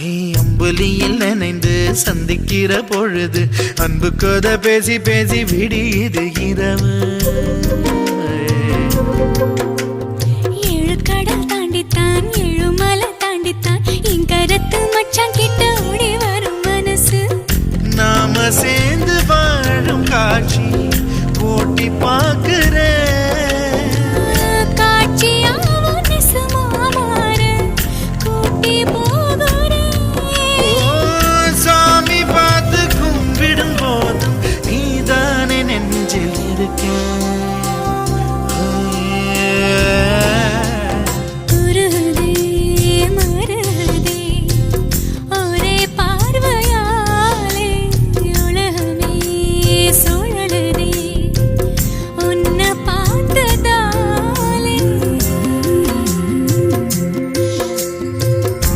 அம்புலியில் நினைந்து சந்திக்கிற பொழுது அன்பு கதை பேசி பேசி விடியுது இரவு. ஏழு கடல் தாண்டித்தான் ஏழு மலை தாண்டித்தான் என் கருத்து மச்சான் கிட்ட ஓடி வரும் மனசு. நாம சேர்ந்து வாழும் காட்சி போட்டி பார்க்கிறேன். காட்சியாவும் நெசமா மாற கூட்டி போ